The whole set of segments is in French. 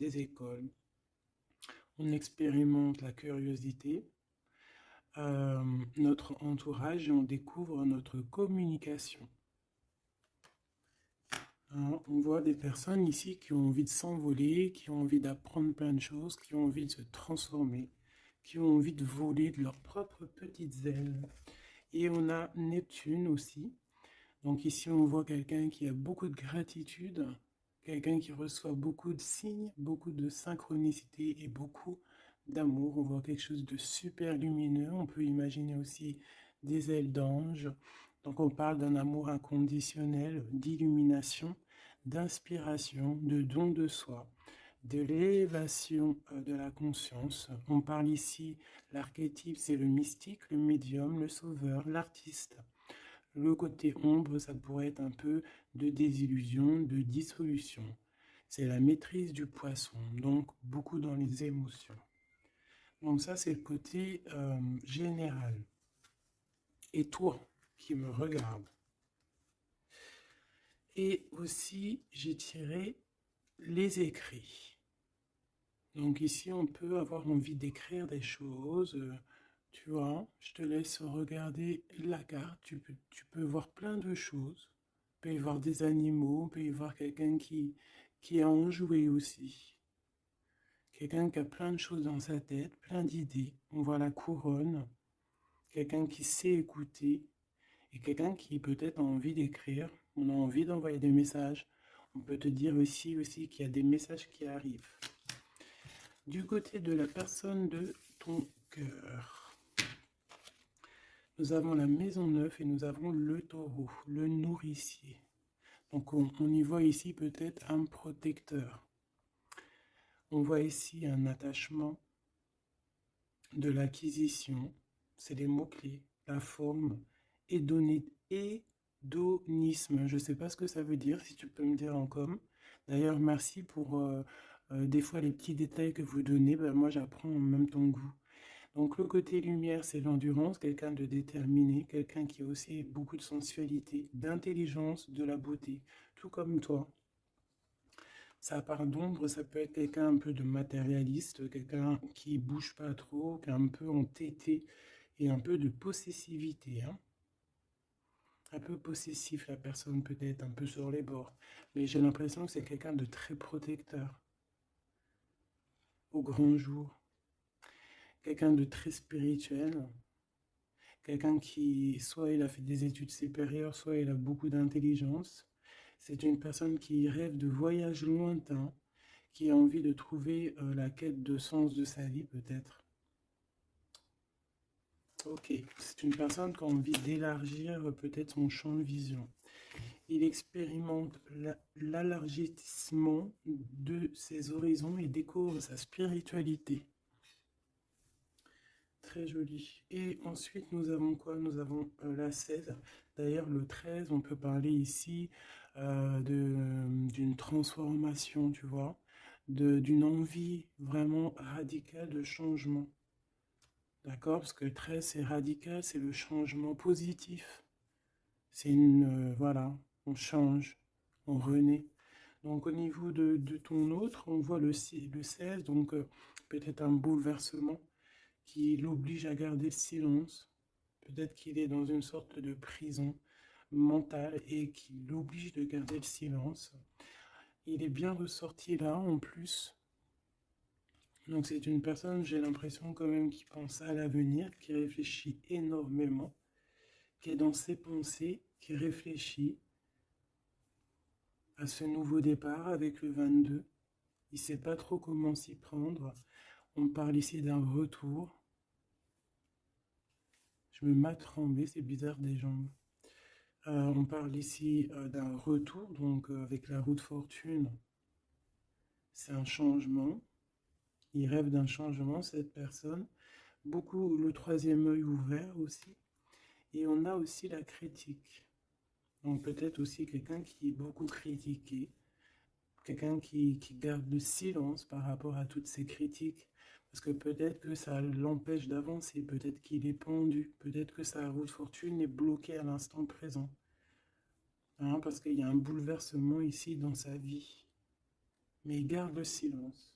des écoles. On expérimente la curiosité, notre entourage et on découvre notre communication. Hein, on voit des personnes ici qui ont envie de s'envoler, qui ont envie d'apprendre plein de choses, qui ont envie de se transformer, qui ont envie de voler de leurs propres petites ailes. Et on a Neptune aussi. Donc ici, on voit quelqu'un qui a beaucoup de gratitude, quelqu'un qui reçoit beaucoup de signes, beaucoup de synchronicité et beaucoup d'amour. On voit quelque chose de super lumineux. On peut imaginer aussi des ailes d'ange. Donc on parle d'un amour inconditionnel, d'illumination, d'inspiration, de don de soi, de l'élévation de la conscience. On parle ici, l'archétype, c'est le mystique, le médium, le sauveur, l'artiste. Le côté ombre, ça pourrait être un peu de désillusion, de dissolution. C'est la maîtrise du poisson, donc beaucoup dans les émotions. Donc ça, c'est le côté général. Et toi, qui me regarde. Et aussi, j'ai tiré les écrits. Donc ici, on peut avoir envie d'écrire des choses. Tu vois, je te laisse regarder la carte. Tu peux voir plein de choses. Il peut y voir des animaux, il peut y voir quelqu'un qui a enjoué aussi. Quelqu'un qui a plein de choses dans sa tête, plein d'idées. On voit la couronne. Quelqu'un qui sait écouter. Et quelqu'un qui peut-être a envie d'écrire. On a envie d'envoyer des messages. On peut te dire aussi qu'il y a des messages qui arrivent. Du côté de la personne de ton cœur, nous avons la maison 9 et nous avons le taureau, le nourricier. Donc on y voit ici peut-être un protecteur. On voit ici un attachement, de l'acquisition, c'est les mots-clés, la forme, hédonisme. Je ne sais pas ce que ça veut dire, si tu peux me dire en com. D'ailleurs, merci pour des fois les petits détails que vous donnez. Ben, moi, j'apprends en même temps que vous. Donc le côté lumière, c'est l'endurance, quelqu'un de déterminé, quelqu'un qui a aussi beaucoup de sensualité, d'intelligence, de la beauté, tout comme toi. Sa part d'ombre, ça peut être quelqu'un un peu de matérialiste, quelqu'un qui bouge pas trop, qui est un peu entêté et un peu de possessivité. Hein. Un peu possessif, la personne peut-être, un peu sur les bords. Mais j'ai l'impression que c'est quelqu'un de très protecteur au grand jour. Quelqu'un de très spirituel, quelqu'un qui, soit il a fait des études supérieures, soit il a beaucoup d'intelligence. C'est une personne qui rêve de voyages lointains, qui a envie de trouver la quête de sens de sa vie, peut-être. Ok, c'est une personne qui a envie d'élargir peut-être son champ de vision. Il expérimente l'élargissement de ses horizons et découvre sa spiritualité. Très joli. Et ensuite, nous avons quoi? Nous avons la 16. D'ailleurs, le 13, on peut parler ici d'une transformation, tu vois, d'une envie vraiment radicale de changement. D'accord? Parce que le 13, c'est radical, c'est le changement positif. C'est voilà, on change, on renaît. Donc au niveau de ton autre, on voit le 16, donc peut-être un bouleversement qui l'oblige à garder le silence. Peut-être qu'il est dans une sorte de prison mentale et qui l'oblige de garder le silence. Il est bien ressorti là en plus. Donc c'est une personne, j'ai l'impression quand même, qui pense à l'avenir, qui réfléchit énormément, qui est dans ses pensées, qui réfléchit à ce nouveau départ avec le 22. Il ne sait pas trop comment s'y prendre. On parle ici d'un retour. Je me mets à trembler, c'est bizarre des jambes. On parle ici d'un retour, donc avec la roue de fortune, c'est un changement. Il rêve d'un changement, cette personne. Beaucoup le troisième œil ouvert aussi. Et on a aussi la critique. Donc peut-être aussi quelqu'un qui est beaucoup critiqué, quelqu'un qui garde le silence par rapport à toutes ces critiques. Parce que peut-être que ça l'empêche d'avancer, peut-être qu'il est pendu, peut-être que sa roue de fortune est bloquée à l'instant présent. Hein, parce qu'il y a un bouleversement ici dans sa vie. mais garde le silence.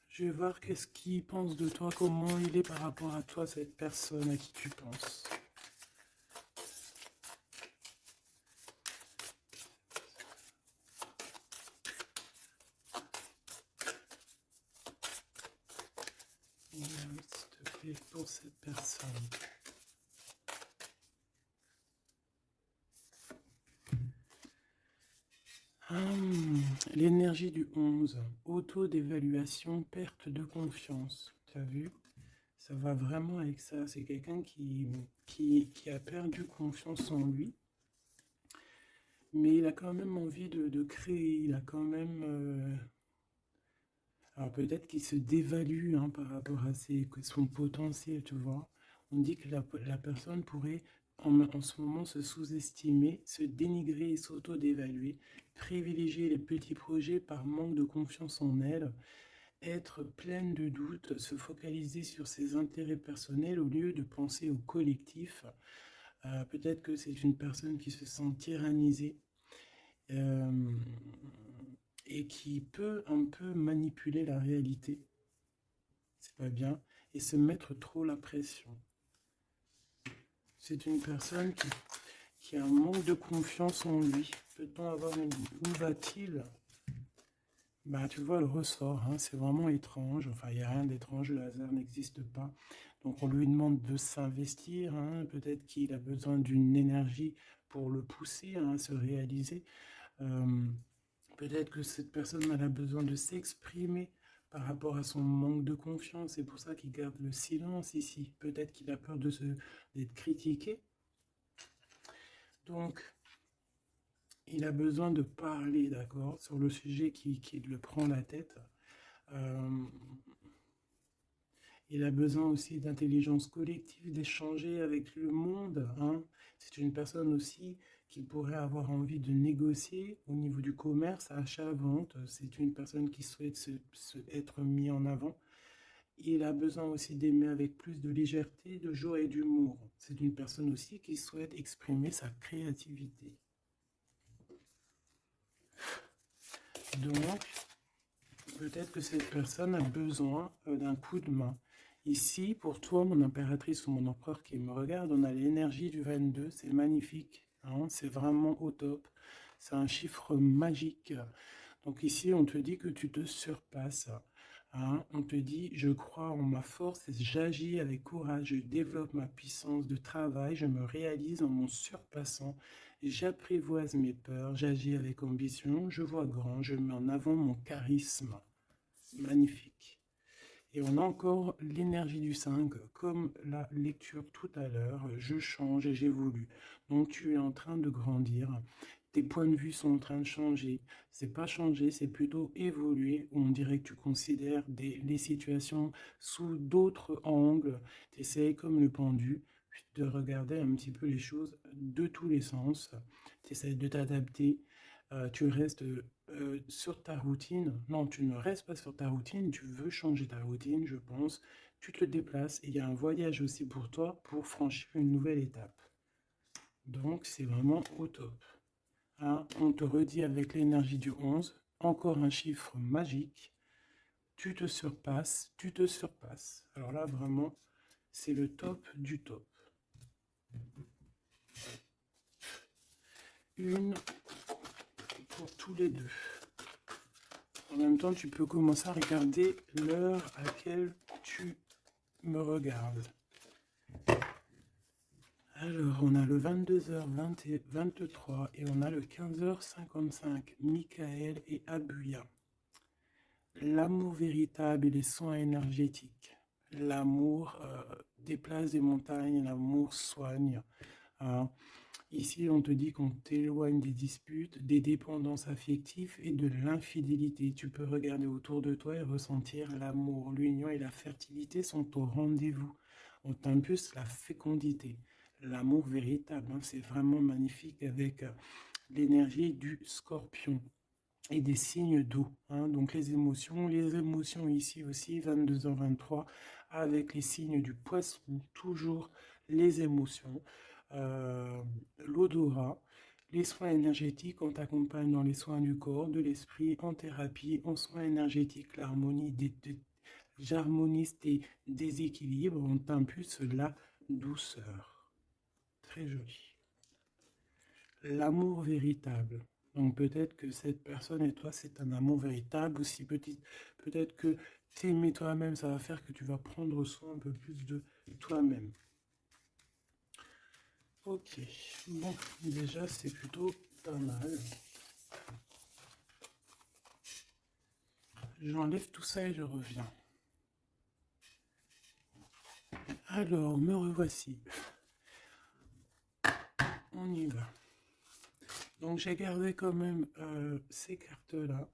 Je vais voir qu'est-ce qu'il pense de toi, comment il est par rapport à toi, cette personne à qui tu penses. S'il te plaît, pour cette personne. L'énergie du 11, auto-d'évaluation, perte de confiance. Tu as vu? Ça va vraiment avec ça. C'est quelqu'un qui a perdu confiance en lui, mais il a quand même envie de créer. Il a quand même... Alors peut-être qu'il se dévalue hein, par rapport à son potentiel, tu vois. On dit que la personne pourrait en ce moment se sous-estimer, se dénigrer et s'auto-dévaluer, privilégier les petits projets par manque de confiance en elle, être pleine de doutes, se focaliser sur ses intérêts personnels au lieu de penser au collectif. Peut-être que c'est une personne qui se sent tyrannisée euh, et qui peut un peu manipuler la réalité. C'est pas bien. Et se mettre trop la pression. C'est une personne qui a un manque de confiance en lui. Peut-on avoir une... Où va-t-il? Bah, tu vois, le ressort, hein, c'est vraiment étrange. Enfin, il n'y a rien d'étrange, le hasard n'existe pas. Donc, on lui demande de s'investir. Hein, peut-être qu'il a besoin d'une énergie pour le pousser hein, à se réaliser. Peut-être que cette personne elle a besoin de s'exprimer par rapport à son manque de confiance. C'est pour ça qu'il garde le silence ici. Peut-être qu'il a peur d'être critiqué. Donc, il a besoin de parler, d'accord, sur le sujet qui le prend la tête. Il a besoin aussi d'intelligence collective, d'échanger avec le monde. Hein. C'est une personne aussi qui pourrait avoir envie de négocier au niveau du commerce, achat-vente. C'est une personne qui souhaite être mis en avant. Il a besoin aussi d'aimer avec plus de légèreté, de joie et d'humour. C'est une personne aussi qui souhaite exprimer sa créativité. Donc, peut-être que cette personne a besoin d'un coup de main. Ici, pour toi, mon impératrice ou mon empereur qui me regarde, on a l'énergie du 22, c'est magnifique, hein, c'est vraiment au top. C'est un chiffre magique. Donc ici, on te dit que tu te surpasses. Hein, on te dit, je crois en ma force, j'agis avec courage, je développe ma puissance de travail, je me réalise en mon surpassant, j'apprivoise mes peurs, j'agis avec ambition, je vois grand, je mets en avant mon charisme. Magnifique. Et on a encore l'énergie du 5, comme la lecture tout à l'heure, je change et j'évolue. Donc tu es en train de grandir, tes points de vue sont en train de changer. C'est pas changer, c'est plutôt évoluer. On dirait que tu considères les situations sous d'autres angles. Tu essayes comme le pendu de regarder un petit peu les choses de tous les sens. Tu essayes de t'adapter. Tu restes sur ta routine. Non, tu ne restes pas sur ta routine, tu veux changer ta routine, je pense. Tu te déplaces et il y a un voyage aussi pour toi pour franchir une nouvelle étape. Donc, c'est vraiment au top. Hein, on te redit avec l'énergie du 11, encore un chiffre magique. Tu te surpasses, tu te surpasses. Alors là, vraiment, c'est le top du top. Une pour tous les deux. En même temps, tu peux commencer à regarder l'heure à laquelle tu me regardes. Alors, on a le 22h23 et on a le 15h55. Michael et Abuya. L'amour véritable et les soins énergétiques. L'amour déplace des montagnes, l'amour soigne. Hein. Ici, on te dit qu'on t'éloigne des disputes, des dépendances affectives et de l'infidélité. Tu peux regarder autour de toi et ressentir l'amour. L'union et la fertilité sont au rendez-vous. On t'impulse la fécondité. L'amour véritable, hein, c'est vraiment magnifique avec l'énergie du scorpion et des signes d'eau. Hein, donc les émotions ici aussi, 22h23, avec les signes du poisson, toujours les émotions. L'odorat, Les soins énergétiques, on t'accompagne dans les soins du corps, de l'esprit, en thérapie, en soins énergétiques, j'harmonise tes déséquilibres, on t'impulse la douceur. Très joli. L'amour véritable. Donc peut-être que cette personne et toi, c'est un amour véritable. Aussi peut-être que t'aimer toi-même, ça va faire que tu vas prendre soin un peu plus de toi-même. Ok, bon, déjà c'est plutôt pas mal. J'enlève tout ça et je reviens. Alors, me revoici. On y va. Donc j'ai gardé quand même ces cartes-là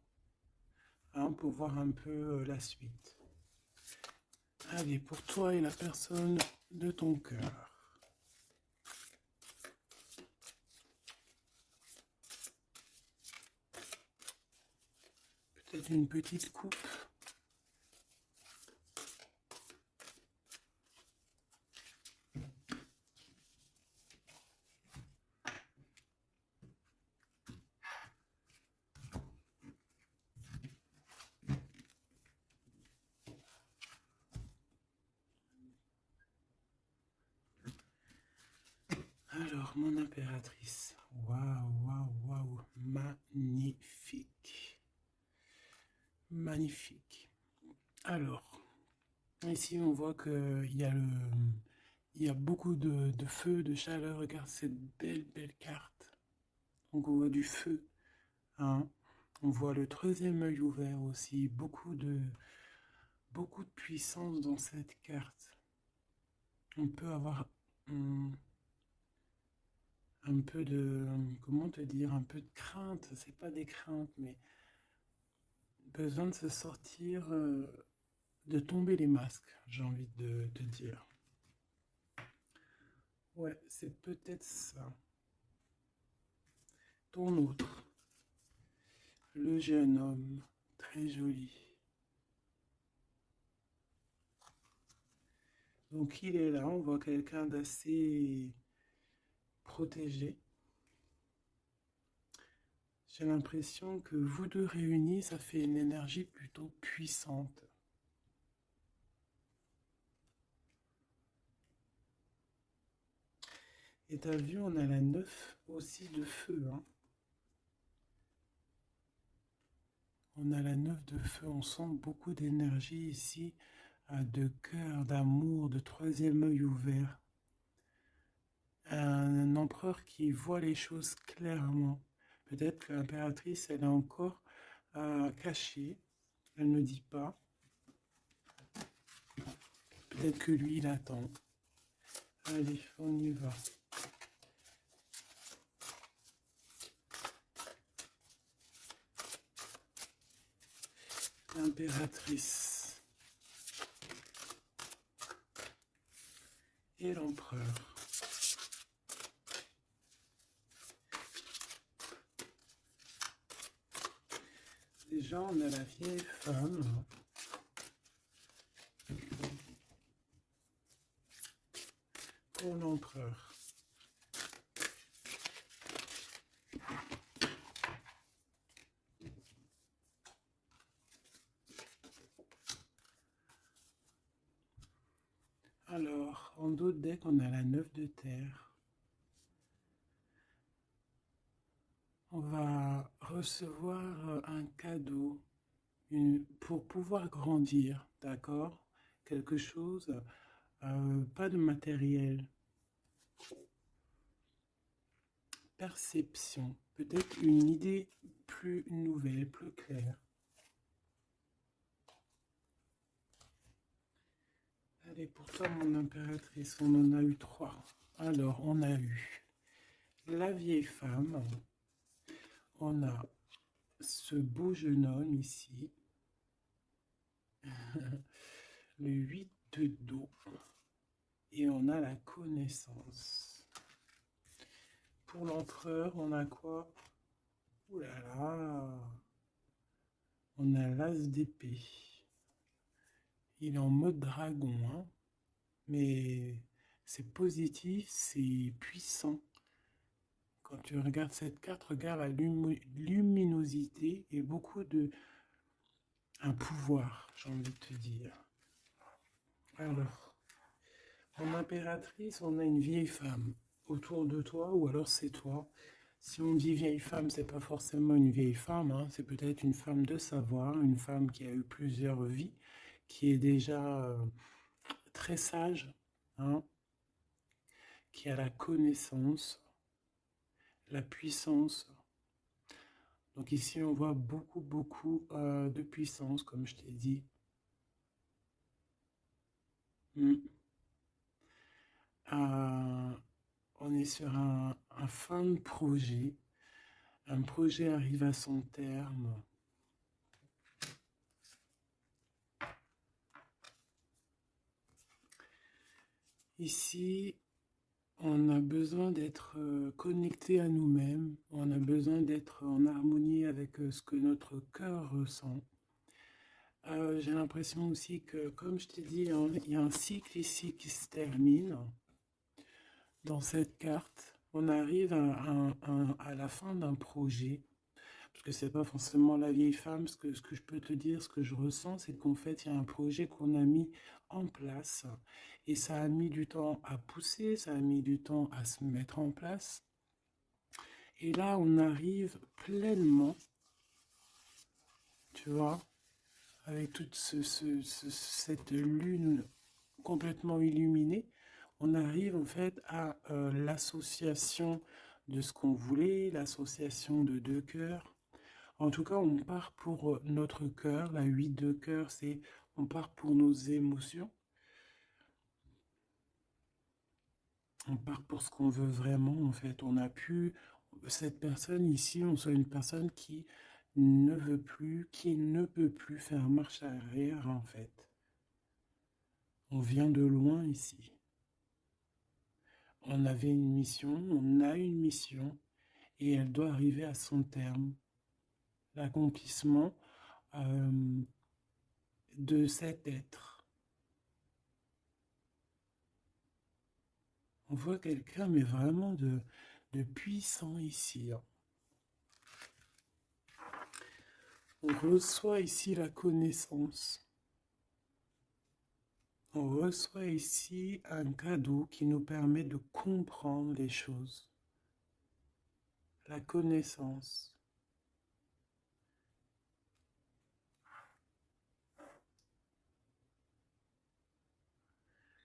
hein, pour voir un peu la suite. Allez, pour toi et la personne de ton cœur. Peut-être une petite coupe. Alors, mon impératrice. Waouh, waouh, waouh. Magnifique. Magnifique. Alors, ici, on voit qu'il y a beaucoup de feu, de chaleur. Regarde cette belle, belle carte. Donc, on voit du feu. Hein. On voit le troisième œil ouvert aussi. Beaucoup de puissance dans cette carte. On peut avoir un peu de, comment te dire, un peu de crainte. C'est pas des craintes, mais besoin de se sortir, de tomber les masques, j'ai envie de te dire. Ouais, c'est peut-être ça. Ton autre, le jeune homme, très joli. Donc il est là, on voit quelqu'un d'assez protégé. J'ai l'impression que vous deux réunis, ça fait une énergie plutôt puissante. Et t'as vu, on a la 9 aussi de feu. Hein. On a la 9 de feu, on sent beaucoup d'énergie ici, de cœur, d'amour, de troisième œil ouvert. Un empereur qui voit les choses clairement. Peut-être que l'impératrice, elle est encore cachée, elle ne dit pas. Peut-être que lui, il attend. Allez, on y va. L'impératrice et l'empereur. Déjà, on a la vieille femme. Pour l'empereur. Alors, en d'autres decks, on a la 9 de terre. On va recevoir un cadeau pour pouvoir grandir, d'accord? Quelque chose, pas de matériel. Perception, peut-être une idée plus nouvelle, plus claire. Allez, pour toi, mon impératrice, on en a eu 3. Alors, on a eu la vieille femme. On a ce beau jeune homme ici. Le 8 de dos. Et on a la connaissance. Pour l'empereur, on a quoi? Ouh là là! On a l'as d'épée. Il est en mode dragon, hein? Mais c'est positif, c'est puissant. Quand tu regardes cette carte, regarde la luminosité et beaucoup de... un pouvoir, j'ai envie de te dire. Alors, en impératrice, on a une vieille femme autour de toi, ou alors c'est toi. Si on dit vieille femme, c'est pas forcément une vieille femme, hein, c'est peut-être une femme de savoir, une femme qui a eu plusieurs vies, qui est déjà très sage, hein, qui a la connaissance, la puissance. Donc ici, on voit beaucoup de puissance, comme je t'ai dit. Euh, on est sur un fin de projet. Un projet arrive à son terme. Ici, on a besoin d'être connecté à nous-mêmes. On a besoin d'être en harmonie avec ce que notre cœur ressent. J'ai l'impression aussi que, comme je t'ai dit, il y a un cycle ici qui se termine. Dans cette carte, on arrive à la fin d'un projet, parce que c'est pas forcément la vieille femme. Ce que je peux te dire, ce que je ressens, c'est qu'en fait, il y a un projet qu'on a mis en place, et ça a mis du temps à pousser, ça a mis du temps à se mettre en place. Et là, on arrive pleinement, tu vois, avec toute cette lune complètement illuminée, on arrive en fait à l'association de ce qu'on voulait, l'association de deux cœurs. En tout cas, on part pour notre cœur. La 8 de cœur, c'est on part pour nos émotions. On part pour ce qu'on veut vraiment, en fait. On a pu, cette personne ici, on soit une personne qui ne veut plus, qui ne peut plus faire marche arrière, en fait. On vient de loin ici. On avait une mission, on a une mission, et elle doit arriver à son terme. L'accomplissement de cet être. On voit quelqu'un, mais vraiment de puissant ici. On reçoit ici la connaissance. On reçoit ici un cadeau qui nous permet de comprendre les choses. La connaissance.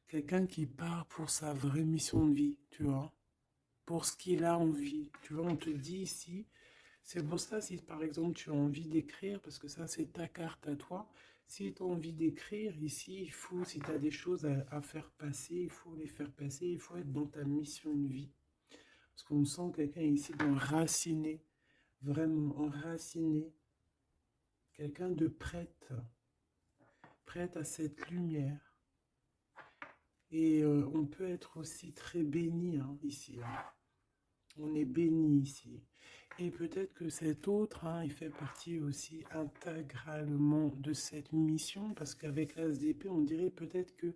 Quelqu'un qui part pour sa vraie mission de vie, tu vois, pour ce qu'il a envie. Tu vois, on te dit ici, c'est pour ça, si par exemple tu as envie d'écrire, parce que ça c'est ta carte à toi, si tu as envie d'écrire ici, il faut, si tu as des choses à faire passer, il faut les faire passer, il faut être dans ta mission de vie. Parce qu'on sent quelqu'un ici d'enraciné, vraiment enraciné, quelqu'un de prête à cette lumière. Et on peut être aussi très béni hein, ici. Hein. On est béni ici. Et peut-être que cet autre, hein, il fait partie aussi intégralement de cette mission, parce qu'avec l'As d'épée, on dirait peut-être que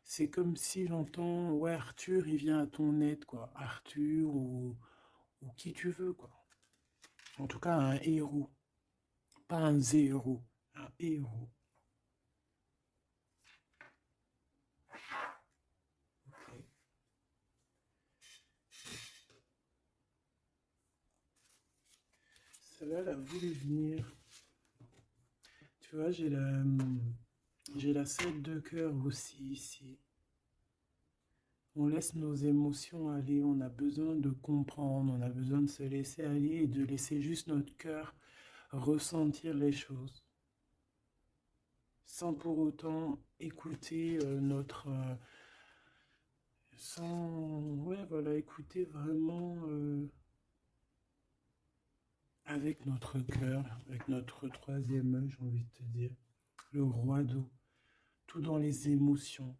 c'est comme si j'entends, ouais, Arthur, il vient à ton aide, quoi. Arthur ou qui tu veux, quoi. En tout cas, un héros. Pas un zéro, un héros. Okay. Celle-là, elle a voulu venir. Tu vois, j'ai la 7 de cœur aussi ici. On laisse nos émotions aller, on a besoin de comprendre, on a besoin de se laisser aller et de laisser juste notre cœur ressentir les choses. Sans pour autant écouter ouais, voilà, écouter vraiment avec notre cœur, avec notre troisième œil, j'ai envie de te dire. Le roi d'eau, tout dans les émotions.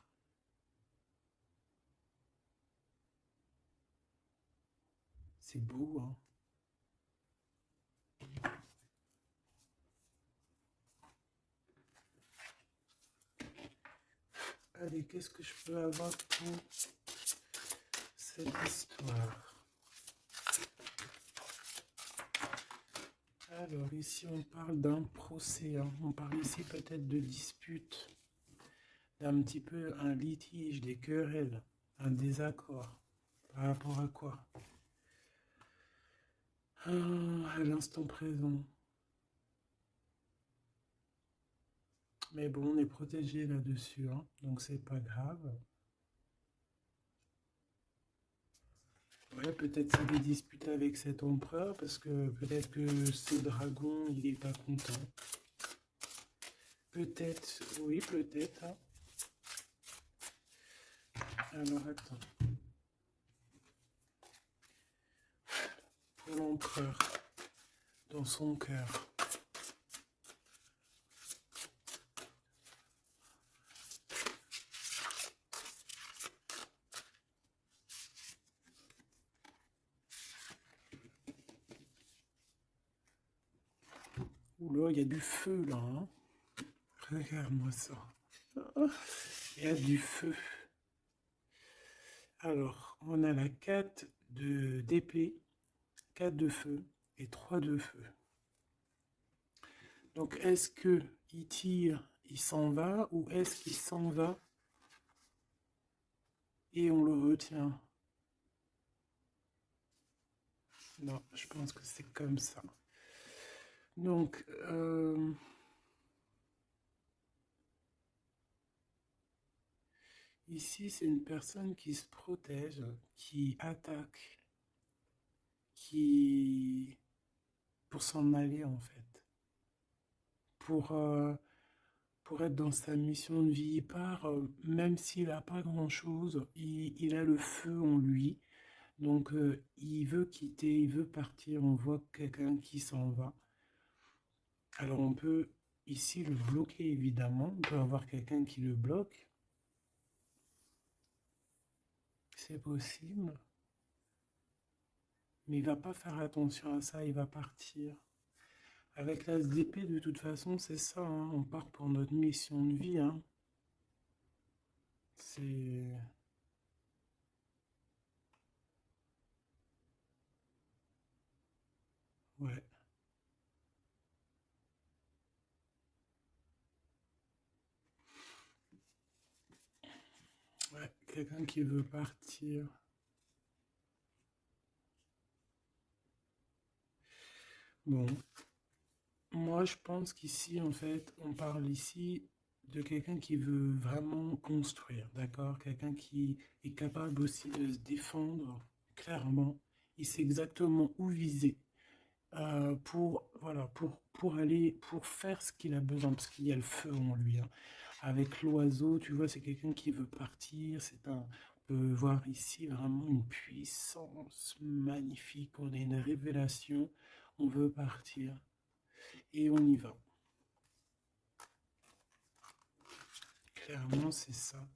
C'est beau, hein. Allez, qu'est-ce que je peux avoir pour cette histoire? Alors, ici, on parle d'un procès, hein. On parle ici peut-être de dispute, d'un petit peu un litige, des querelles, un désaccord. Par rapport à quoi? À l'instant présent. Mais bon, on est protégé là-dessus, hein, donc c'est pas grave. Ouais, peut-être c'est des disputes avec cet empereur, parce que peut-être que ce dragon, il est pas content. Peut-être, oui, peut-être, hein. Alors, attends. Pour l'empereur, dans son cœur. Oula, il y a du feu, là, hein. Regarde-moi ça. Il y a du feu. Alors, on a la 4 d'épée, 4 de feu et 3 de feu. Donc, est-ce que il tire, il s'en va, ou est-ce qu'il s'en va et on le retient? Non, je pense que c'est comme ça. Donc, ici, c'est une personne qui se protège, qui attaque, qui... pour s'en aller, en fait. Pour, euh, pour être dans sa mission de vie. Il part, même s'il n'a pas grand-chose, il a le feu en lui. Donc, il veut quitter, il veut partir. On voit quelqu'un qui s'en va. Alors, on peut ici le bloquer, évidemment. On peut avoir quelqu'un qui le bloque. C'est possible. Mais il va pas faire attention à ça, il va partir. Avec l'as d'épée, de toute façon, c'est ça, hein. On part pour notre mission de vie, hein. C'est... Ouais. Ouais, quelqu'un qui veut partir. Bon, moi je pense qu'ici, en fait, on parle ici de quelqu'un qui veut vraiment construire, d'accord? Quelqu'un qui est capable aussi de se défendre clairement. Il sait exactement où viser pour, voilà, pour aller, pour faire ce qu'il a besoin, parce qu'il y a le feu en lui, hein. Avec l'oiseau, tu vois, c'est quelqu'un qui veut partir. On peut voir ici vraiment une puissance magnifique. On a une révélation. On veut partir et on y va. Clairement, c'est ça.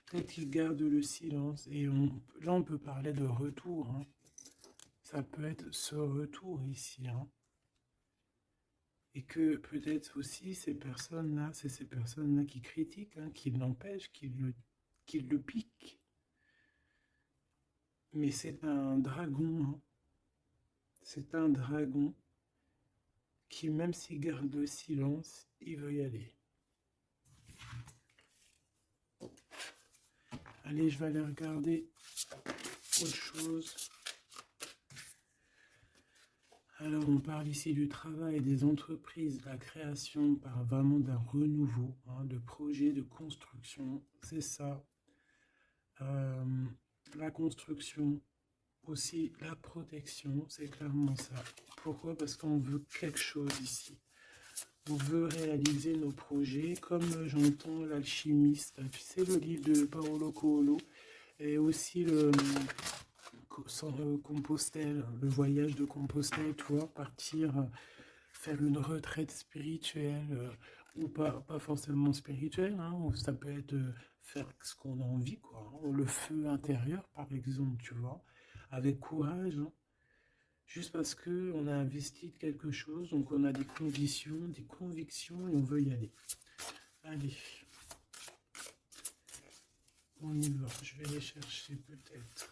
Peut-être qu'il garde le silence et là, on peut parler de retour, hein. Ça peut être ce retour ici, hein. Et que peut-être aussi ces personnes-là, c'est ces personnes-là qui critiquent, hein, qui l'empêchent, qui le piquent. Mais c'est un dragon, hein. C'est un dragon qui, même s'il garde le silence, il veut y aller. Allez, je vais aller regarder autre chose. Alors, on parle ici du travail des entreprises, de la création, par vraiment d'un renouveau, hein, de projets de construction. C'est ça. Euh, la construction, aussi la protection, c'est clairement ça. Pourquoi? Parce qu'on veut quelque chose ici. On veut réaliser nos projets, comme j'entends l'alchimiste. Tu sais, le livre de Paolo Coelho, et aussi Compostelle, le voyage de Compostelle, tu vois, partir, faire une retraite spirituelle, ou pas forcément spirituelle, hein, ou ça peut être faire ce qu'on a envie, quoi, hein. Le feu intérieur, par exemple, tu vois, avec courage, hein. Juste parce que on a investi de quelque chose, donc on a des conditions, des convictions et on veut y aller. Allez, on y va. Je vais les chercher peut-être.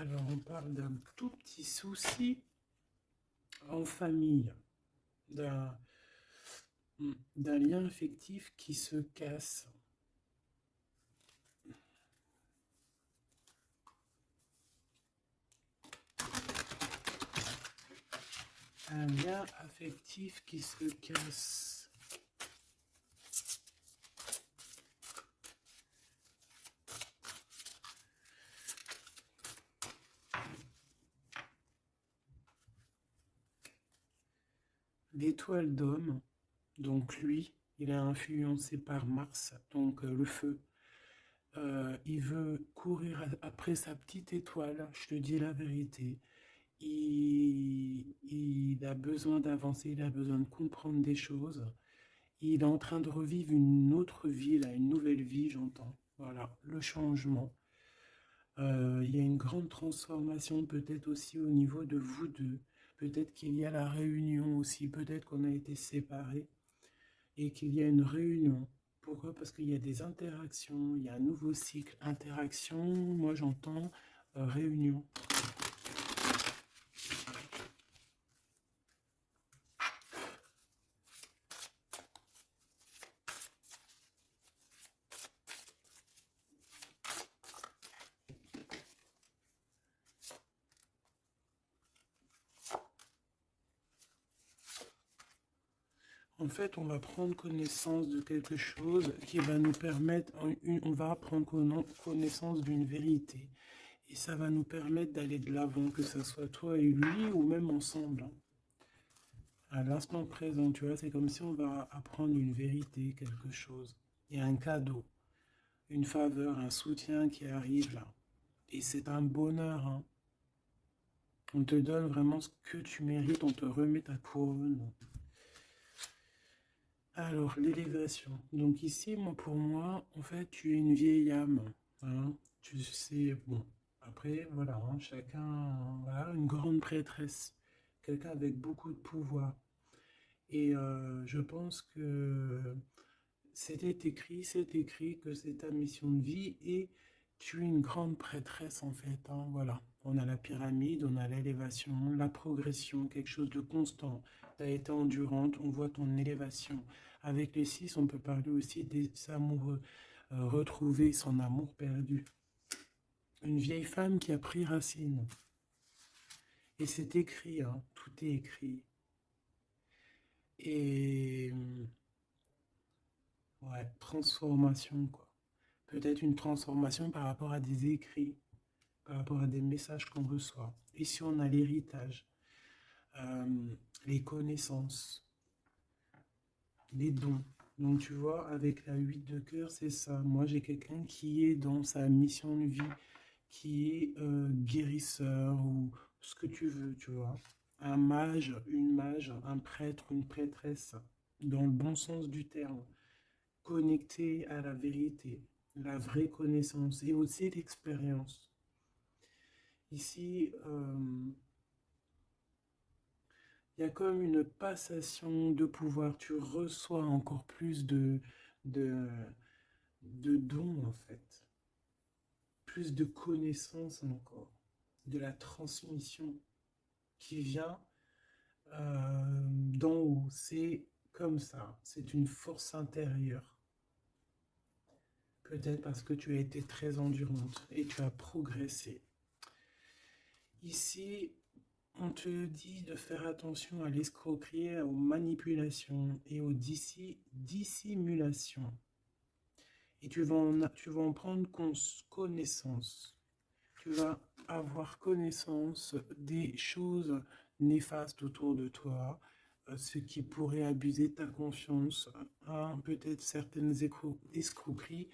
Alors, on parle d'un tout petit souci en famille, d'un lien affectif qui se casse. Un lien affectif qui se casse. L'étoile d'homme, donc lui, il est influencé par Mars, donc le feu. Il veut courir après sa petite étoile, je te dis la vérité. Il a besoin d'avancer, il a besoin de comprendre des choses. Il est en train de revivre une autre vie, là, une nouvelle vie, j'entends. Voilà, le changement. Il y a une grande transformation peut-être aussi au niveau de vous deux. Peut-être qu'il y a la réunion aussi, peut-être qu'on a été séparés et qu'il y a une réunion. Pourquoi? Parce qu'il y a des interactions, il y a un nouveau cycle. Interaction, moi j'entends réunion. En fait, on va prendre connaissance de quelque chose qui va nous permettre, on va prendre connaissance d'une vérité. Et ça va nous permettre d'aller de l'avant, que ce soit toi et lui ou même ensemble, hein. À l'instant présent, tu vois, c'est comme si on va apprendre une vérité, quelque chose. Il y a un cadeau, une faveur, un soutien qui arrive là. Et c'est un bonheur, hein. On te donne vraiment ce que tu mérites, on te remet ta couronne. Alors, l'élévation. Donc ici, moi, pour moi, en fait, tu es une vieille âme, hein. Tu sais, bon, après, voilà, hein, chacun, voilà, une grande prêtresse, quelqu'un avec beaucoup de pouvoir. Et je pense que c'est écrit que c'est ta mission de vie et tu es une grande prêtresse en fait, hein, voilà. On a la pyramide, on a l'élévation, la progression, quelque chose de constant. Tu as été endurante, on voit ton élévation. Avec les 6, on peut parler aussi des amoureux, retrouver son amour perdu. Une vieille femme qui a pris racine. Et c'est écrit, hein, tout est écrit. Et ouais, transformation, quoi. Peut-être une transformation par rapport à des écrits, par rapport à des messages qu'on reçoit. Ici, on a l'héritage, euh, les connaissances, les dons. Donc, tu vois, avec la 8 de cœur, c'est ça. Moi, j'ai quelqu'un qui est dans sa mission de vie, qui est guérisseur ou ce que tu veux, tu vois. Un mage, un prêtre, une prêtresse, dans le bon sens du terme, connecté à la vérité, la vraie connaissance et aussi l'expérience. Ici, il y a comme une passation de pouvoir. Tu reçois encore plus de, de dons, en fait. Plus de connaissances encore. De la transmission qui vient d'en haut. C'est comme ça. C'est une force intérieure. Peut-être parce que tu as été très endurante et tu as progressé. Ici, on te dit de faire attention à l'escroquerie, aux manipulations et aux dissimulations. Et tu vas en prendre connaissance. Tu vas avoir connaissance des choses néfastes autour de toi, ce qui pourrait abuser ta confiance, hein, peut-être certaines escroqueries.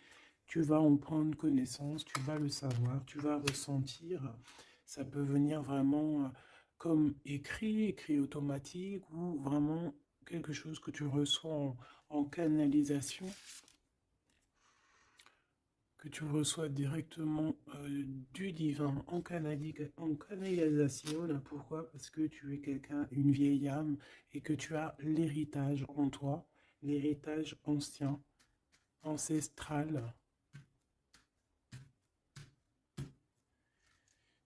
Tu vas en prendre connaissance, tu vas le savoir, tu vas ressentir. Ça peut venir vraiment comme écrit automatique ou vraiment quelque chose que tu reçois en canalisation, que tu reçois directement du divin en canalisation. Là, pourquoi? Parce que tu es quelqu'un, une vieille âme, et que tu as l'héritage en toi, l'héritage ancien, ancestral.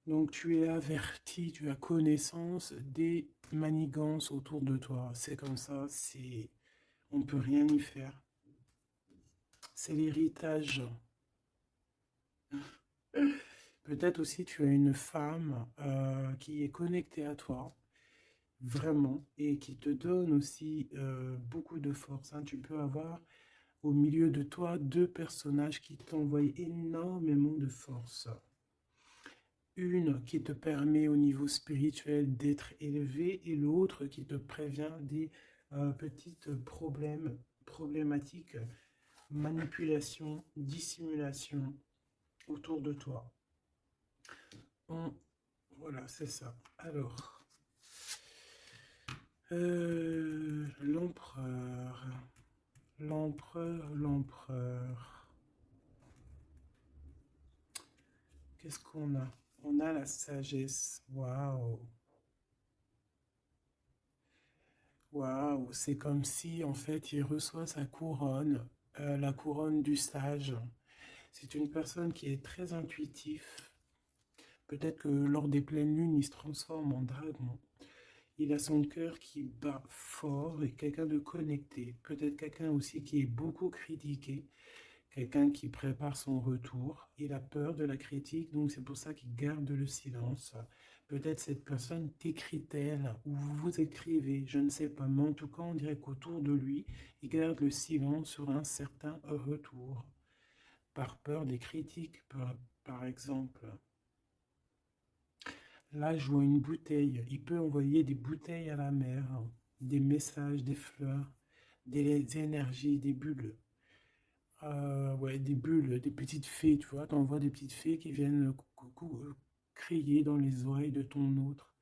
Donc tu es averti, tu as connaissance des manigances autour de toi. C'est comme ça, on peut rien y faire. C'est l'héritage. Peut-être aussi tu as une femme qui est connectée à toi, vraiment, et qui te donne aussi beaucoup de force, hein. Tu peux avoir au milieu de toi deux personnages qui t'envoient énormément de force. Une qui te permet au niveau spirituel d'être élevé et l'autre qui te prévient des petites problématiques, manipulation, dissimulation autour de toi. Voilà, c'est ça. Alors, l'empereur, l'empereur. Qu'est-ce qu'on a? On a la sagesse. Waouh! Waouh! C'est comme si, en fait, il reçoit sa couronne, la couronne du sage. C'est une personne qui est très intuitif. Peut-être que lors des pleines lunes, il se transforme en dragon. Il a son cœur qui bat fort et quelqu'un de connecté. Peut-être quelqu'un aussi qui est beaucoup critiqué. Quelqu'un qui prépare son retour. Il a peur de la critique, donc c'est pour ça qu'il garde le silence. Peut-être cette personne t'écrit-elle ou vous vous écrivez, je ne sais pas. Mais en tout cas, on dirait qu'autour de lui, il garde le silence sur un certain retour. Par peur des critiques, par exemple. Là, je vois une bouteille. Il peut envoyer des bouteilles à la mer, des messages, des fleurs, des énergies, des bulles. Ouais, des bulles, des petites fées, tu vois. T'envoies des petites fées qui viennent crier dans les oreilles de ton autre.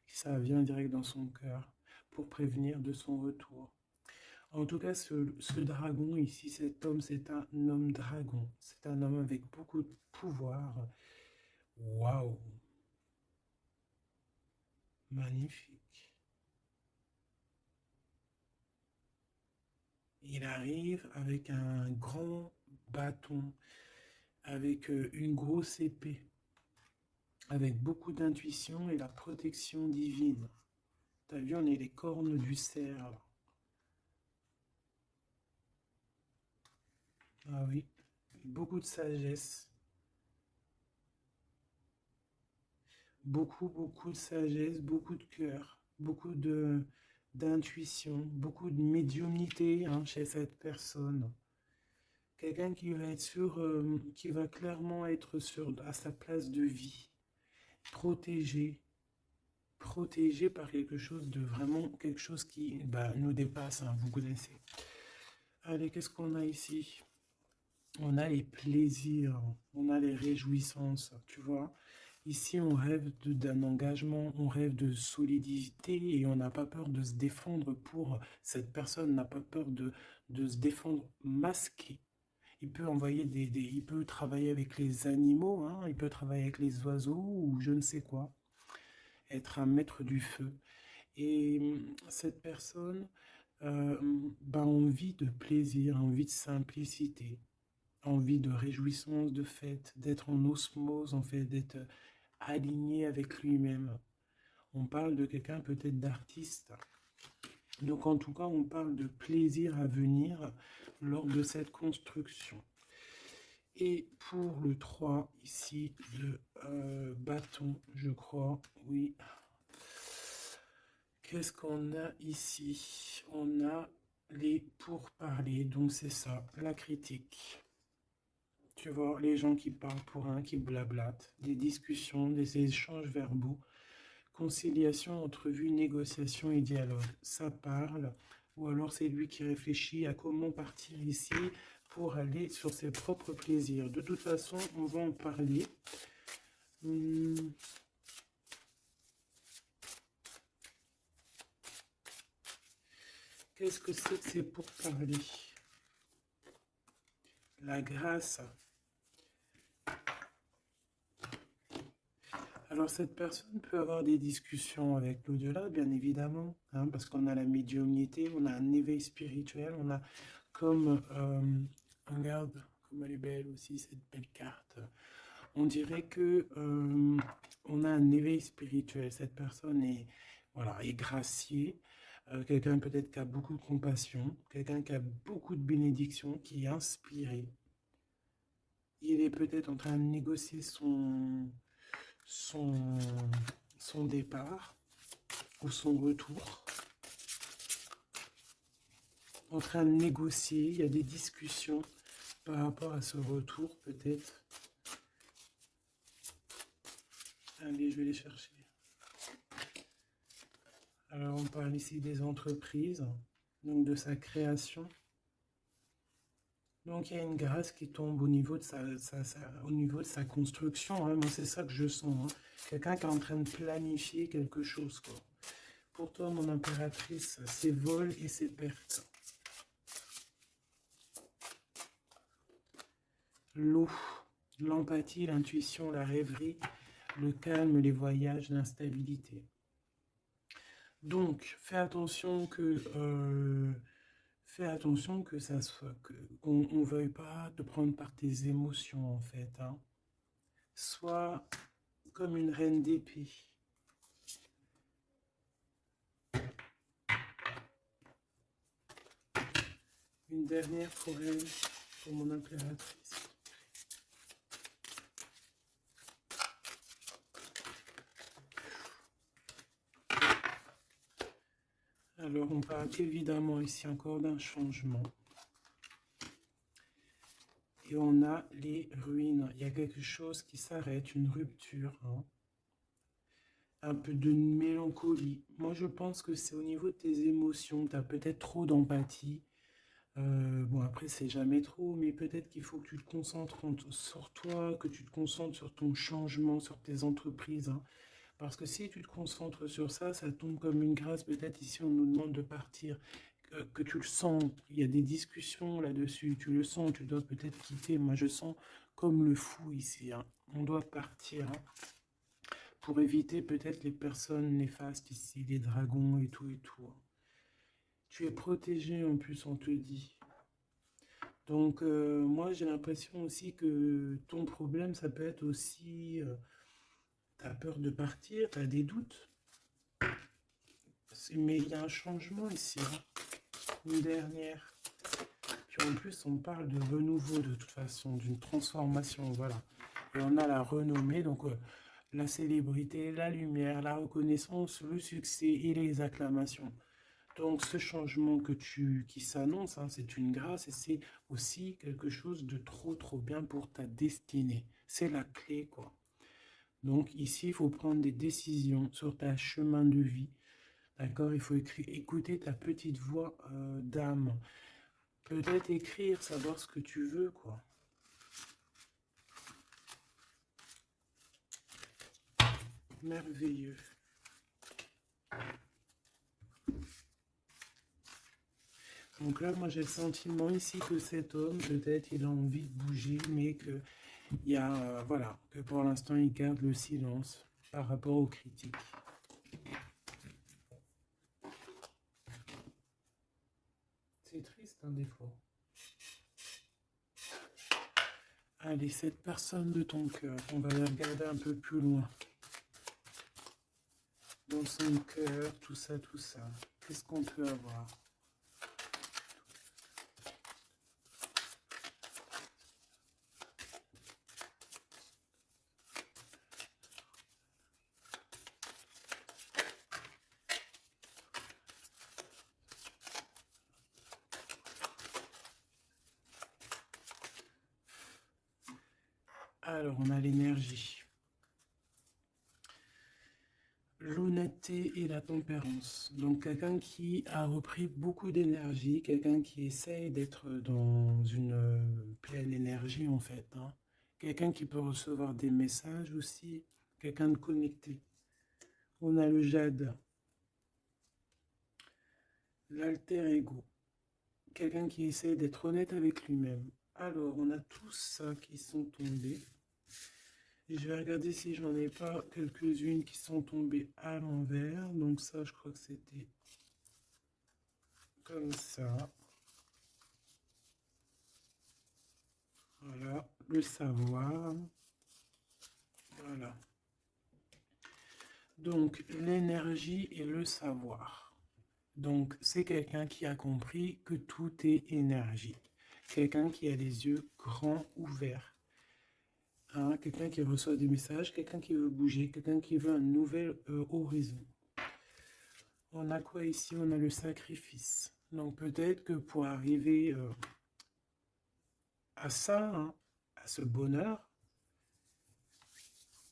Ça vient direct dans son cœur pour prévenir de son retour. En tout cas, ce dragon ici, cet homme, c'est un homme dragon. C'est un homme avec beaucoup de pouvoir. Waouh, magnifique. Il arrive avec un grand bâton, avec une grosse épée, avec beaucoup d'intuition et la protection divine. T'as vu, on est les cornes du cerf. Ah oui, beaucoup de sagesse. Beaucoup de sagesse, beaucoup de cœur, beaucoup de d'intuition, beaucoup de médiumnité, hein, chez cette personne. Quelqu'un qui va être sûr, qui va clairement être sûr à sa place de vie, protégé, protégé par quelque chose de vraiment, quelque chose qui nous dépasse, hein, vous connaissez. Allez, qu'est-ce qu'on a ici? On a les plaisirs, on a les réjouissances, tu vois. Ici, on rêve d'un engagement, on rêve de solidité et on n'a pas peur de se défendre cette personne n'a pas peur de se défendre masqué. Il peut envoyer il peut travailler avec les animaux, hein, il peut travailler avec les oiseaux ou je ne sais quoi, être un maître du feu. Et cette personne a envie de plaisir, envie de simplicité, envie de réjouissance, de fête, d'être en osmose, en fait, d'être aligné avec lui-même. On parle de quelqu'un peut-être d'artiste. Donc en tout cas, on parle de plaisir à venir lors de cette construction. Et pour le 3 ici, de bâton, je crois, oui. Qu'est-ce qu'on a ici? On a les pourparlers, donc c'est ça, la critique. Tu vois, les gens qui parlent pour un, qui blablatent, des discussions, des échanges verbaux, conciliation, entrevue, négociation et dialogue. Ça parle, ou alors c'est lui qui réfléchit à comment partir ici pour aller sur ses propres plaisirs. De toute façon, on va en parler. Qu'est-ce que c'est que ces pourparlers? La grâce. Alors cette personne peut avoir des discussions avec l'au-delà, bien évidemment, hein, parce qu'on a la médiumnité, on a un éveil spirituel, on a comme, regarde comme elle est belle aussi cette belle carte, On dirait que on a un éveil spirituel. Cette personne est, voilà, est graciée. Quelqu'un peut-être qui a beaucoup de compassion, quelqu'un qui a beaucoup de bénédiction, qui est inspiré. Il est peut-être en train de négocier son, son départ ou son retour. En train de négocier, il y a des discussions par rapport à ce retour peut-être. Allez, je vais les chercher. Alors, on parle ici des entreprises, donc de sa création. Donc, il y a une grâce qui tombe au niveau de au niveau de sa construction. Hein. Moi, c'est ça que je sens. Hein. Quelqu'un qui est en train de planifier quelque chose. Quoi. Pour toi, mon impératrice, c'est vol et c'est perte. L'eau, l'empathie, l'intuition, la rêverie, le calme, les voyages, l'instabilité. Donc, fais attention que ça soit qu'on ne veuille pas te prendre par tes émotions en fait. Hein. Sois comme une reine d'épée. Une dernière pour elle, pour mon impératrice. Alors, on parle évidemment ici encore d'un changement. Et on a les ruines. Il y a quelque chose qui s'arrête, une rupture. Hein. Un peu de mélancolie. Moi, je pense que c'est au niveau de tes émotions. Tu as peut-être trop d'empathie. Bon, après, c'est jamais trop, mais peut-être qu'il faut que tu te concentres sur toi, que tu te concentres sur ton changement, sur tes entreprises. Hein. Parce que si tu te concentres sur ça, ça tombe comme une grâce. Peut-être ici, on nous demande de partir, que tu le sens. Il y a des discussions là-dessus. Tu le sens, tu dois peut-être quitter. Moi, je sens comme le fou ici. Hein. On doit partir hein, pour éviter peut-être les personnes néfastes ici, les dragons et tout et tout. Hein. Tu es protégé en plus, on te dit. Donc, moi, j'ai l'impression aussi que ton problème, ça peut être aussi... tu as peur de partir, tu as des doutes. Mais il y a un changement ici. Hein. Une dernière. Puis en plus, on parle de renouveau de toute façon, d'une transformation, voilà. Et on a la renommée, donc la célébrité, la lumière, la reconnaissance, le succès et les acclamations. Donc ce changement qui s'annonce, hein, c'est une grâce et c'est aussi quelque chose de trop bien pour ta destinée. C'est la clé, quoi. Donc ici, il faut prendre des décisions sur ta chemin de vie. D'accord? Il faut écouter ta petite voix d'âme. Peut-être écrire, savoir ce que tu veux, quoi. Merveilleux. Donc là, moi, j'ai le sentiment ici que cet homme, peut-être, il a envie de bouger, mais que il y a, voilà, que pour l'instant, il garde le silence par rapport aux critiques. C'est triste, hein, des fois. Allez, cette personne de ton cœur, on va la regarder un peu plus loin. Dans son cœur, tout ça. Qu'est-ce qu'on peut avoir? Alors, on a l'énergie. L'honnêteté et la tempérance. Donc, quelqu'un qui a repris beaucoup d'énergie, quelqu'un qui essaye d'être dans une pleine énergie, en fait. Hein. Quelqu'un qui peut recevoir des messages aussi, quelqu'un de connecté. On a le jade, l'alter ego. Quelqu'un qui essaie d'être honnête avec lui-même. Alors, on a tous ça qui sont tombés. Je vais regarder si j'en ai pas quelques-unes qui sont tombées à l'envers. Donc ça, je crois que c'était comme ça. Voilà, le savoir. Voilà. Donc, l'énergie et le savoir. Donc, c'est quelqu'un qui a compris que tout est énergie. Quelqu'un qui a les yeux grands ouverts. Hein, quelqu'un qui reçoit des messages, quelqu'un qui veut bouger, quelqu'un qui veut un nouvel horizon. On a quoi ici? On a le sacrifice. Donc, peut-être que pour arriver à ça, hein, à ce bonheur,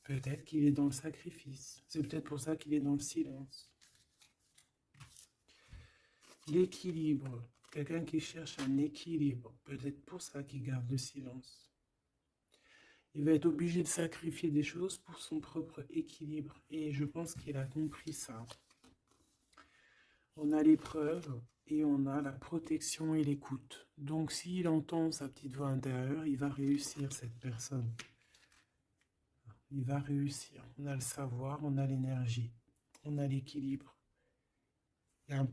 peut-être qu'il est dans le sacrifice. C'est peut-être pour ça qu'il est dans le silence. L'équilibre. Quelqu'un qui cherche un équilibre. Peut-être pour ça qu'il garde le silence. Il va être obligé de sacrifier des choses pour son propre équilibre. Et je pense qu'il a compris ça. On a l'épreuve et on a la protection et l'écoute. Donc s'il entend sa petite voix intérieure, il va réussir, cette personne. Il va réussir. On a le savoir, on a l'énergie, on a l'équilibre. Il y a un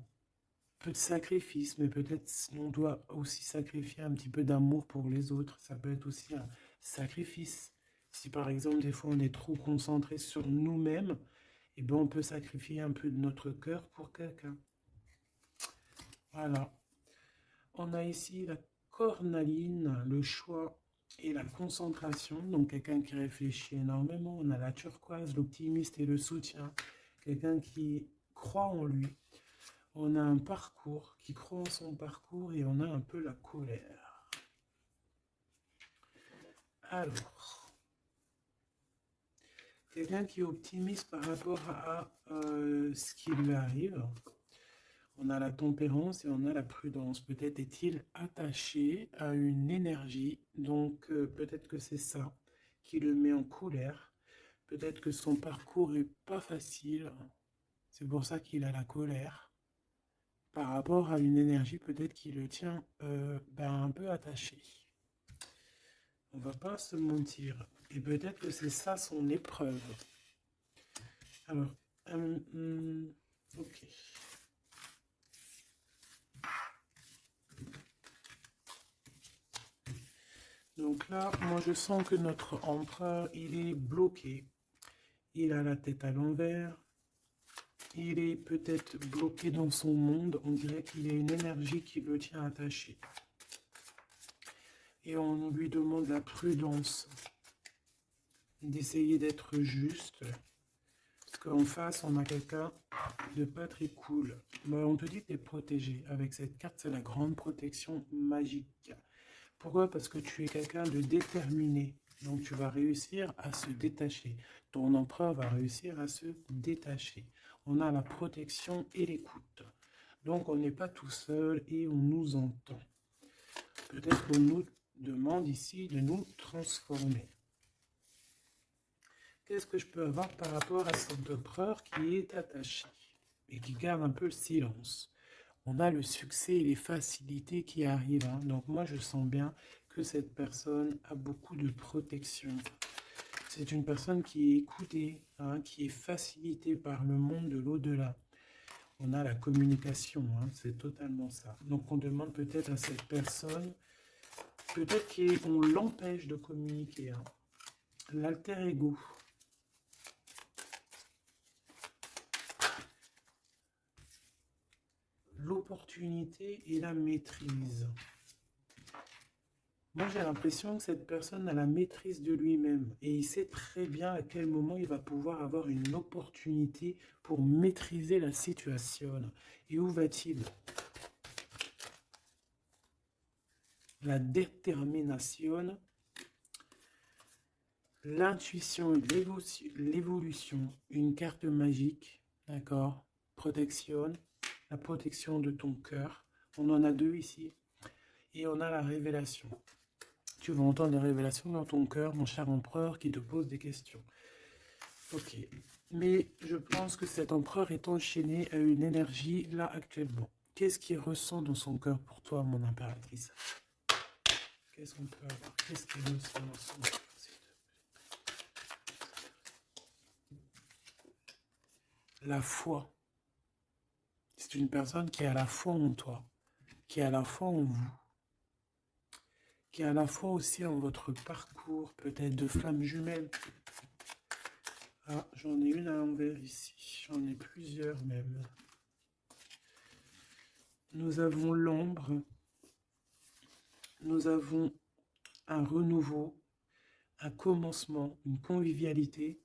peu de sacrifice, mais peut-être on doit aussi sacrifier un petit peu d'amour pour les autres. Ça peut être aussi un sacrifice. Si par exemple, des fois, on est trop concentré sur nous-mêmes, eh ben, on peut sacrifier un peu de notre cœur pour quelqu'un. Voilà. On a ici la cornaline, le choix et la concentration. Donc, quelqu'un qui réfléchit énormément. On a la turquoise, l'optimiste et le soutien. Quelqu'un qui croit en lui. On a un parcours, qui croit en son parcours, et on a un peu la colère. Alors, quelqu'un qui est optimiste par rapport à ce qui lui arrive. On a la tempérance et on a la prudence. Peut-être est-il attaché à une énergie, donc peut-être que c'est ça qui le met en colère. Peut-être que son parcours n'est pas facile, c'est pour ça qu'il a la colère. Par rapport à une énergie peut-être qui le tient un peu attaché. On va pas se mentir. Et peut-être que c'est ça son épreuve. Alors, ok. Donc là, moi je sens que notre empereur, il est bloqué. Il a la tête à l'envers. Il est peut-être bloqué dans son monde. On dirait qu'il y a une énergie qui le tient attaché. Et on lui demande la prudence, d'essayer d'être juste. Parce qu'en face, on a quelqu'un de pas très cool. On te dit que tu es protégé. Avec cette carte, c'est la grande protection magique. Pourquoi? Parce que tu es quelqu'un de déterminé. Donc tu vas réussir à se détacher. Ton empereur va réussir à se détacher. On a la protection et l'écoute. Donc on n'est pas tout seul et on nous entend. Peut-être qu'on nous demande ici de nous transformer. Qu'est-ce que je peux avoir par rapport à cet empereur qui est attaché et qui garde un peu le silence? On a le succès et les facilités qui arrivent. Hein. Donc moi, je sens bien que cette personne a beaucoup de protection. C'est une personne qui est écoutée, hein, qui est facilitée par le monde de l'au-delà. On a la communication, hein, c'est totalement ça. Donc on demande peut-être à cette personne, peut-être qu'on l'empêche de communiquer. Hein. L'alter ego. L'opportunité et la maîtrise. Moi, j'ai l'impression que cette personne a la maîtrise de lui-même et il sait très bien à quel moment il va pouvoir avoir une opportunité pour maîtriser la situation. Et où va-t-il? La détermination, l'intuition et l'évolution, une carte magique, d'accord? Protection, la protection de ton cœur. On en a deux ici. Et on a la révélation. Tu vas entendre des révélations dans ton cœur, mon cher empereur, qui te pose des questions. Ok. Mais je pense que cet empereur est enchaîné à une énergie là actuellement. Qu'est-ce qu'il ressent dans son cœur pour toi, mon impératrice? Qu'est-ce qu'on peut avoir? Qu'est-ce qu'il ressent dans son cœur? La foi. C'est une personne qui a la foi en toi, qui a la foi en vous, qui a la foi aussi en votre parcours, peut-être de flammes jumelles. Ah, j'en ai une à l'envers ici. J'en ai plusieurs même. Nous avons l'ombre. Nous avons un renouveau, un commencement, une convivialité.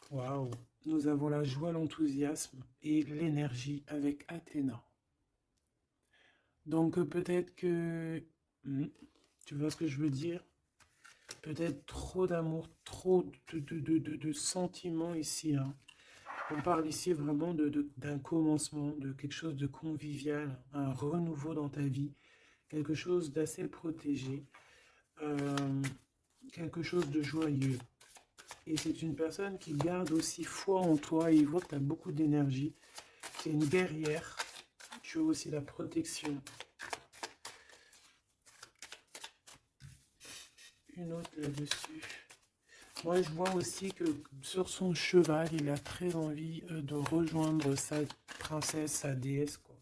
Waouh! Nous avons la joie, l'enthousiasme et l'énergie avec Athéna. Donc peut-être que... tu vois ce que je veux dire? Peut-être trop d'amour, trop de sentiments ici. Hein. On parle ici vraiment d'un commencement, de quelque chose de convivial, un renouveau dans ta vie, quelque chose d'assez protégé, euh, quelque chose de joyeux. Et c'est une personne qui garde aussi foi en toi. Et il voit que tu as beaucoup d'énergie. C'est une guerrière. Tu as aussi la protection. Une autre là-dessus. Moi, je vois aussi que sur son cheval, il a très envie de rejoindre sa princesse, sa déesse, quoi.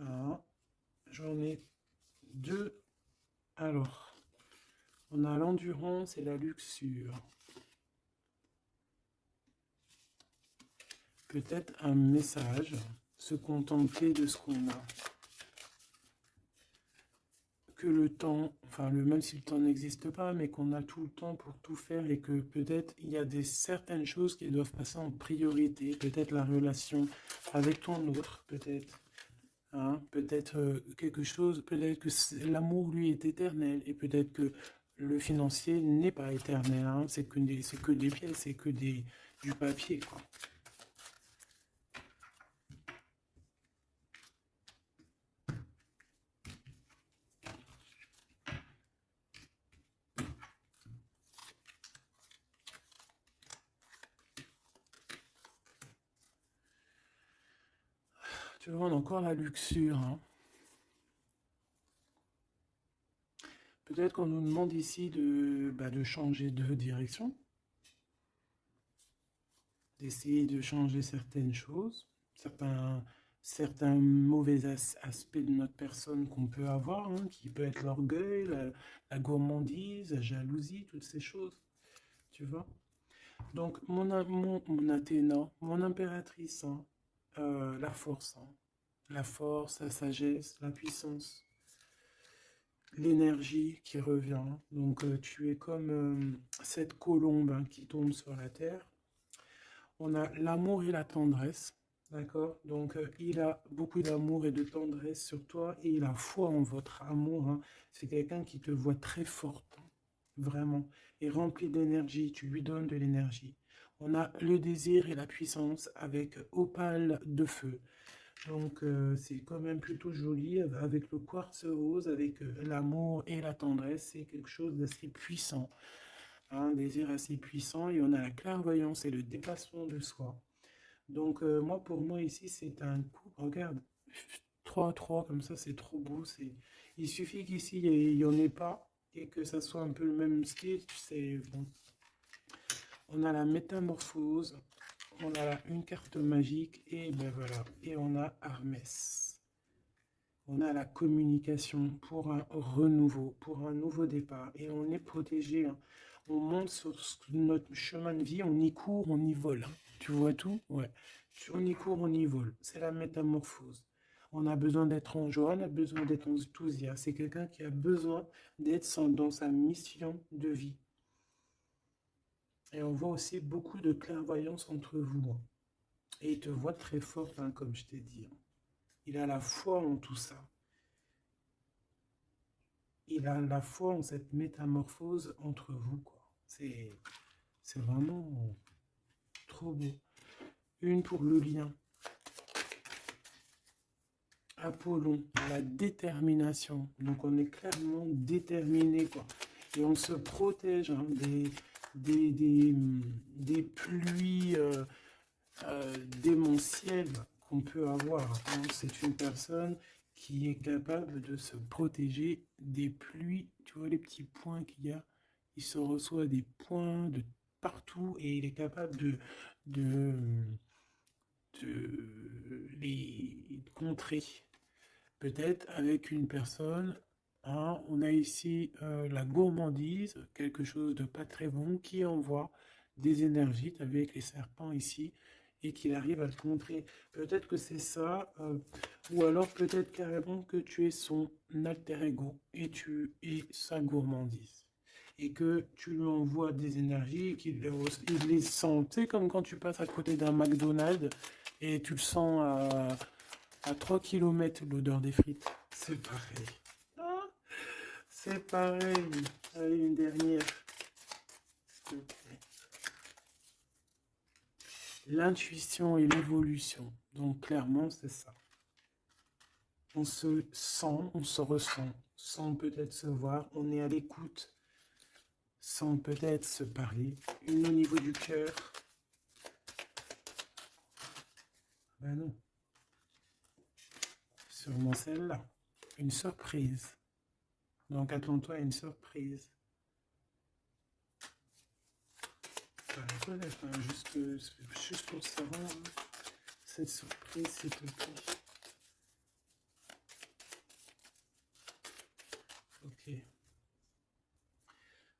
Ah, j'en ai deux. Alors, on a l'endurance et la luxure. Peut-être un message, se contenter de ce qu'on a. Que le temps, enfin même si le temps n'existe pas, mais qu'on a tout le temps pour tout faire et que peut-être il y a certaines choses qui doivent passer en priorité, peut-être la relation avec ton autre, peut-être. Hein, peut-être quelque chose, peut-être que l'amour lui est éternel et peut-être que le financier n'est pas éternel, hein, c'est que des pièces, c'est que du papier, quoi. Tu vois, on a encore la luxure. Hein. Peut-être qu'on nous demande ici de changer de direction, d'essayer de changer certaines choses, certains mauvais aspects de notre personne qu'on peut avoir, hein, qui peut être l'orgueil, la gourmandise, la jalousie, toutes ces choses, tu vois. Donc, mon Athéna, mon impératrice, hein, hein, la force, la sagesse, la puissance, l'énergie qui revient. Donc, tu es comme cette colombe hein, qui tombe sur la terre. On a l'amour et la tendresse, d'accord? Donc, il a beaucoup d'amour et de tendresse sur toi et il a foi en votre amour. Hein. C'est quelqu'un qui te voit très forte, hein, vraiment, et rempli d'énergie. Tu lui donnes de l'énergie. On a le désir et la puissance avec opale de feu. Donc, c'est quand même plutôt joli avec le quartz rose, avec l'amour et la tendresse. C'est quelque chose d'assez puissant un désir assez puissant et on a la clairvoyance et le dépassement de soi. Donc moi, pour moi, ici, c'est un coup, regarde, 3-3 comme ça, c'est trop beau. Il suffit qu'ici, il n'y en ait pas et que ça soit un peu le même style, tu sais, bon. On a la métamorphose, on a une carte magique et ben voilà, et on a Hermès. On a la communication pour un renouveau, pour un nouveau départ. Et on est protégé. Hein. On monte sur notre chemin de vie, on y court, on y vole. Hein. Tu vois tout? Ouais. On y court, on y vole. C'est la métamorphose. On a besoin d'être en joie, on a besoin d'être enthousiaste. C'est quelqu'un qui a besoin d'être dans sa mission de vie. Et on voit aussi beaucoup de clairvoyance entre vous. Hein. Et il te voit très fort, hein, comme je t'ai dit. Hein. Il a la foi en tout ça. Il a la foi en cette métamorphose entre vous, quoi. C'est vraiment trop beau. Une pour le lien. Apollon, la détermination. Donc on est clairement déterminé, quoi. Et on se protège hein, des pluies démentielles qu'on peut avoir. Hein. C'est une personne qui est capable de se protéger des pluies. Tu vois les petits points qu'il y a? Il se reçoit des points de partout et il est capable de, de les contrer. Peut-être avec une personne, hein, on a ici la gourmandise, quelque chose de pas très bon, qui envoie des énergies avec les serpents ici et qu'il arrive à le contrer. Peut-être que c'est ça, ou alors peut-être carrément que tu es son alter ego et tu es sa gourmandise. Et que tu lui envoies des énergies et il les sent. Tu sais, comme quand tu passes à côté d'un McDonald's et tu le sens à 3 km l'odeur des frites. C'est pareil. Ah, c'est pareil. Allez, une dernière. S'il te plaît. L'intuition et l'évolution. Donc clairement, c'est ça. On se sent, on se ressent, sans peut-être se voir. On est à l'écoute, sans peut-être se parler. Une au niveau du cœur. Ben non. Sûrement celle-là. Une surprise. Donc attends-toi à une surprise. Reconnaître, hein, juste pour savoir hein, cette surprise, s'il te plaît. Ok.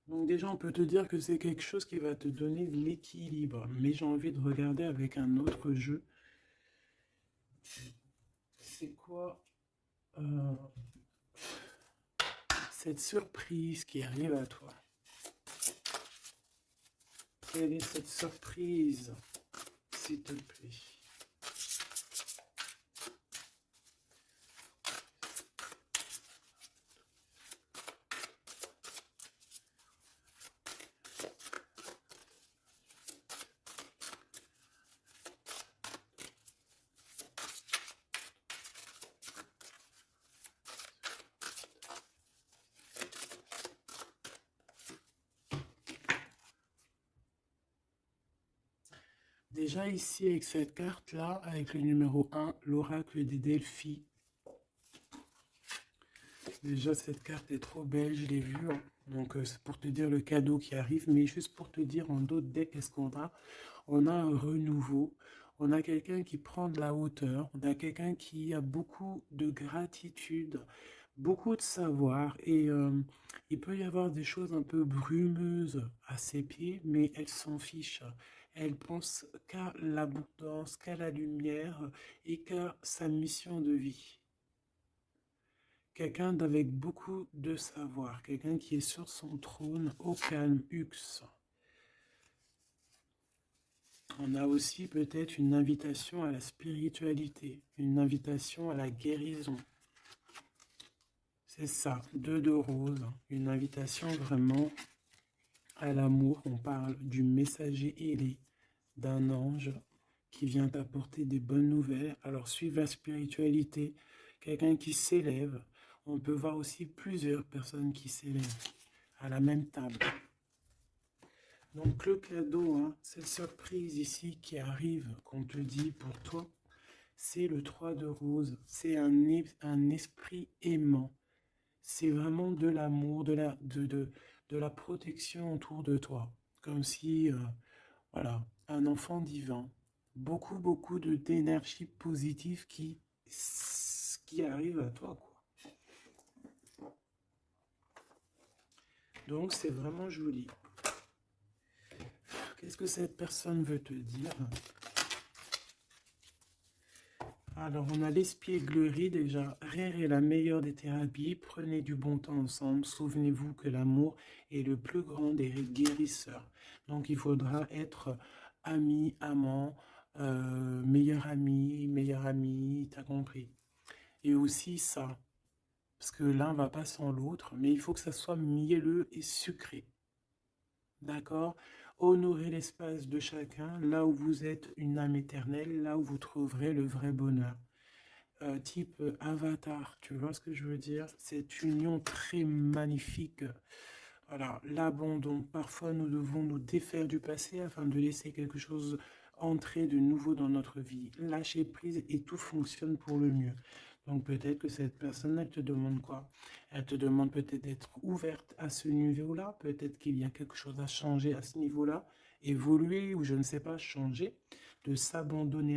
Donc déjà, on peut te dire que c'est quelque chose qui va te donner de l'équilibre. Mais j'ai envie de regarder avec un autre jeu. C'est quoi cette surprise qui arrive à toi? Quelle est cette surprise, s'il te plaît? Déjà ici, avec cette carte-là, avec le numéro 1, l'oracle des Delphi. Déjà, cette carte est trop belle, je l'ai vue. Hein. Donc, c'est pour te dire le cadeau qui arrive. Mais juste pour te dire, en d'autres decks, qu'est-ce qu'on a? On a un renouveau. On a quelqu'un qui prend de la hauteur. On a quelqu'un qui a beaucoup de gratitude, beaucoup de savoir. Et il peut y avoir des choses un peu brumeuses à ses pieds, mais elle s'en fiche. Elle pense qu'à l'abondance, qu'à la lumière et qu'à sa mission de vie. Quelqu'un d'avec beaucoup de savoir, quelqu'un qui est sur son trône au calme, Hux. On a aussi peut-être une invitation à la spiritualité, une invitation à la guérison. C'est ça, 2 de rose, une invitation vraiment à l'amour. On parle du messager ailé, d'un ange qui vient t'apporter des bonnes nouvelles. Alors suivre la spiritualité, quelqu'un qui s'élève. On peut voir aussi plusieurs personnes qui s'élèvent à la même table. Donc le cadeau, hein, cette surprise ici qui arrive, qu'on te dit pour toi, c'est le 3 de rose. C'est un esprit aimant. C'est vraiment de l'amour, de la protection autour de toi. Comme si, voilà, un enfant divin. Beaucoup, beaucoup d'énergie positive qui arrive à toi, quoi. Donc c'est vraiment joli. Qu'est-ce que cette personne veut te dire? Alors, on a l'espièglerie déjà. Rire est la meilleure des thérapies. Prenez du bon temps ensemble. Souvenez-vous que l'amour est le plus grand des guérisseurs. Donc, il faudra être ami, amant, meilleur ami, t'as compris. Et aussi ça, parce que l'un va pas sans l'autre, mais il faut que ça soit mielleux et sucré. D'accord? Honorez l'espace de chacun, là où vous êtes une âme éternelle, là où vous trouverez le vrai bonheur. Type avatar, tu vois ce que je veux dire? Cette union très magnifique. Voilà, l'abandon. Parfois, nous devons nous défaire du passé afin de laisser quelque chose entrer de nouveau dans notre vie. Lâcher prise et tout fonctionne pour le mieux. Donc peut-être que cette personne, elle te demande quoi? Elle te demande peut-être d'être ouverte à ce niveau-là, peut-être qu'il y a quelque chose à changer à ce niveau-là, évoluer ou je ne sais pas, changer, de s'abandonner à